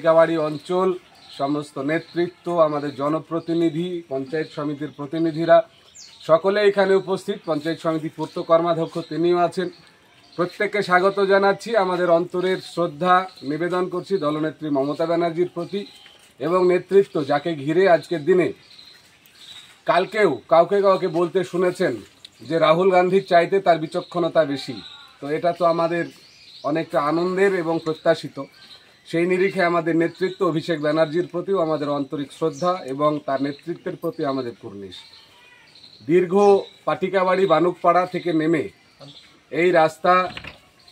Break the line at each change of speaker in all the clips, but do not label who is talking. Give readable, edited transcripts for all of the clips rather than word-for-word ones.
টিকাবাড়ি অঞ্চল সমস্ত নেতৃত্ব, আমাদের জনপ্রতিনিধি, পঞ্চায়েত সমিতির প্রতিনিধিরা সকলে এখানে উপস্থিত। পঞ্চায়েত সমিতি পূর্ত কর্মাধ্যক্ষ তিনিও আছেন। প্রত্যেককে স্বাগত জানাচ্ছি। আমাদের অন্তরের শ্রদ্ধা নিবেদন করছি দলনেত্রী মমতা ব্যানার্জির প্রতি এবং নেতৃত্ব যাকে ঘিরে আজকের দিনে কালকেও কাউকে বলতে শুনেছেন যে রাহুল গান্ধীর চাইতে তার বিচক্ষণতা বেশি। তো এটা তো আমাদের অনেকটা আনন্দের এবং প্রত্যাশিত। সেই নিরিখে আমাদের নেতৃত্ব অভিষেক ব্যানার্জির প্রতিও আমাদের আন্তরিক শ্রদ্ধা এবং তার নেতৃত্বের প্রতি আমাদের কুর্নিশ। দীর্ঘ পাটিকাবাড়ি বানুকপাড়া থেকে নেমে এই রাস্তা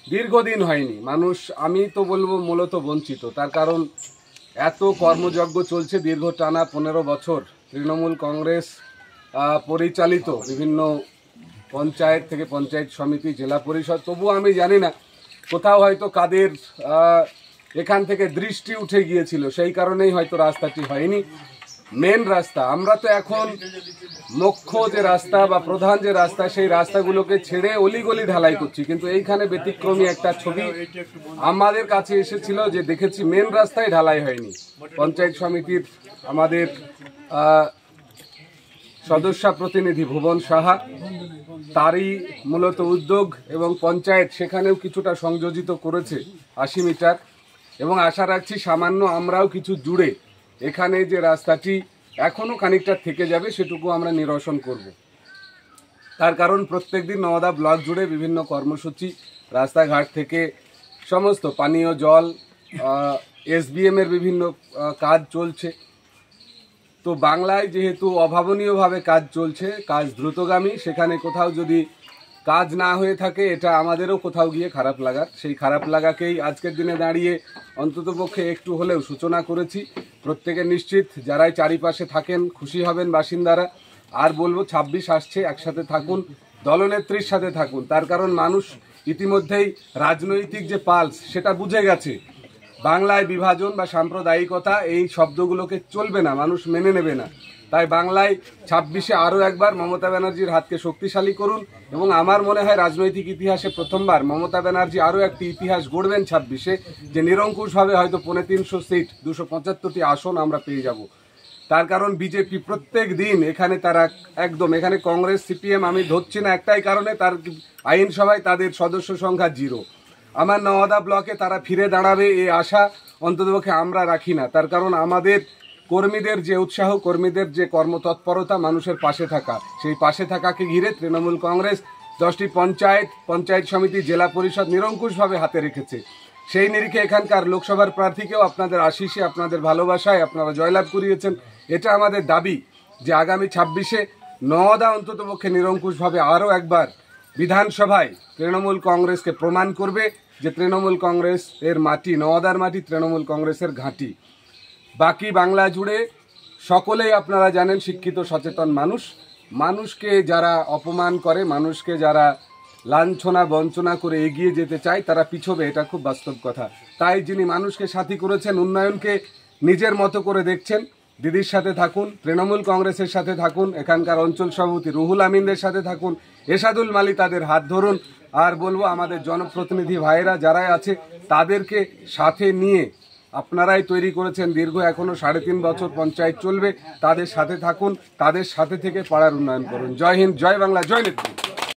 দীর্ঘদিন হয়নি। মানুষ, আমি তো বলবো মূলত বঞ্চিত। তার কারণ এত কর্মযজ্ঞ চলছে দীর্ঘ টানা 15 বছর তৃণমূল কংগ্রেস পরিচালিত বিভিন্ন পঞ্চায়েত থেকে পঞ্চায়েত সমিতি, জেলা পরিষদ। তবুও আমি জানি না, কোথাও হয়তো কাদের এখান থেকে দৃষ্টি উঠে গিয়েছিল, সেই কারণেই হয়তো রাস্তাটি হয়নি। মেন রাস্তা, আমরা তো এখন মুখ্য যে রাস্তা বা প্রধান যে রাস্তা, সেই রাস্তাগুলোকে ছেড়ে অলিগলি ঢালাই করছি। কিন্তু এইখানে ব্যতিক্রমী একটা ছবি আমাদের কাছে এসেছিল যে দেখেছি মেন রাস্তায় ঢালাই হয়নি। পঞ্চায়েত সমিতির আমাদের সদস্য প্রতিনিধি ভুবন সাহা, তারই মূলত উদ্যোগ এবং পঞ্চায়েত সেখানেও কিছুটা সংযোজিত করেছে 80 মিটার, এবং আশা রাখছি সামান্য আমরাও কিছু জুড়ে এখানে যে রাস্তাটি এখনও খানিকটা থেকে যাবে সেটুকু আমরা নিরসন করব। তার কারণ প্রত্যেকদিন নওদা ব্লক জুড়ে বিভিন্ন কর্মসূচি, রাস্তাঘাট থেকে সমস্ত পানীয় জল, SBM এর বিভিন্ন কাজ চলছে। তো বাংলায় যেহেতু অভাবনীয়ভাবে কাজ চলছে, কাজ দ্রুতগামী, সেখানে কোথাও যদি কাজ না হয়ে থাকে এটা আমাদেরও কোথাও গিয়ে খারাপ লাগার। সেই খারাপ লাগাকেই আজকের দিনে দাঁড়িয়ে অন্ততপক্ষে একটু হলেও সূচনা করেছি। প্রত্যেকে নিশ্চিত যারাই চারিপাশে থাকেন খুশি হবেন বাসিন্দারা। আর বলবো 26 আসছে, একসাথে থাকুন, দলনেত্রীর সাথে থাকুন। তার কারণ মানুষ ইতিমধ্যেই রাজনৈতিক যে পালস সেটা বুঝে গেছে। বাংলায় বিভাজন বা সাম্প্রদায়িকতা এই শব্দগুলোকে চলবে না, মানুষ মেনে নেবে না। তাই বাংলায় 26-এ আরও একবার মমতা ব্যানার্জির হাতকে শক্তিশালী করুন। এবং আমার মনে হয় রাজনৈতিক ইতিহাসে প্রথমবার মমতা ব্যানার্জি আরও একটি ইতিহাস গড়বেন 26-এ, যে নিরঙ্কুশভাবে হয়তো 350 সিট, 275টি আসন আমরা পেয়ে যাব। তার কারণ বিজেপি প্রত্যেক দিন এখানে তারা একদম, এখানে কংগ্রেস CPM আমি ধরছি না একটাই কারণে, তার আইনসভায় তাদের সদস্য সংখ্যা 0। আমার নওদা ব্লকে তারা ফিরে দাঁড়াবে এই আশা অন্ততপক্ষে আমরা রাখি না। তার কারণ আমাদের কর্মীদের যে উৎসাহ, কর্মীদের যে কর্মতৎপরতা, মানুষের পাশে থাকা, সেই পাশে থাকাকে ঘিরে তৃণমূল কংগ্রেস 10টি পঞ্চায়েত সমিতি, জেলা পরিষদ নিরঙ্কুশভাবে হাতে রেখেছে। সেই নিরিখে এখানকার লোকসভার প্রার্থীকেও আপনাদের আশিসে, আপনাদের ভালোবাসায় আপনারা জয়লাভ করিয়েছেন। এটা আমাদের দাবি যে আগামী 26-এ নওদা অন্ততপক্ষে নিরঙ্কুশভাবে আরও একবার বিধানসভায় তৃণমূল কংগ্রেসকে প্রমাণ করবে যে তৃণমূল কংগ্রেস এর মাটি, নওদার মাটি তৃণমূল কংগ্রেসের ঘাঁটি। বাকি বাংলা জুড়ে সকলেই আপনারা জানেন শিক্ষিত সচেতন মানুষ, মানুষকে যারা অপমান করে, মানুষকে যারা লাঞ্ছনা বঞ্চনা করে এগিয়ে যেতে চায় তারা পিছবে, এটা খুব বাস্তব কথা। তাই যিনি মানুষকে সাথী করেছেন, উন্নয়নকে নিজের মতো করে দেখছেন, দিদির সাথে থাকুন, তৃণমূল কংগ্রেসের সাথে থাকুন, এখানকার অঞ্চল সভাপতি রুহুল আমিনদের সাথে থাকুন, এরশাদুল মালি তাদের হাত ধরুন। আর বলবো আমাদের জনপ্রতিনিধি ভাইয়েরা যারা আছে তাদেরকে সাথে নিয়ে, আপনারাই তৈরি করেছেন দীর্ঘ এখনো 3.5 বছর পঞ্চায়েত চলবে, তাদের সাথে থাকুন, তাদের সাথে থেকে পাড়ার উন্নয়ন করুন। জয় হিন্দ, জয় বাংলা, জয় নেত্রী।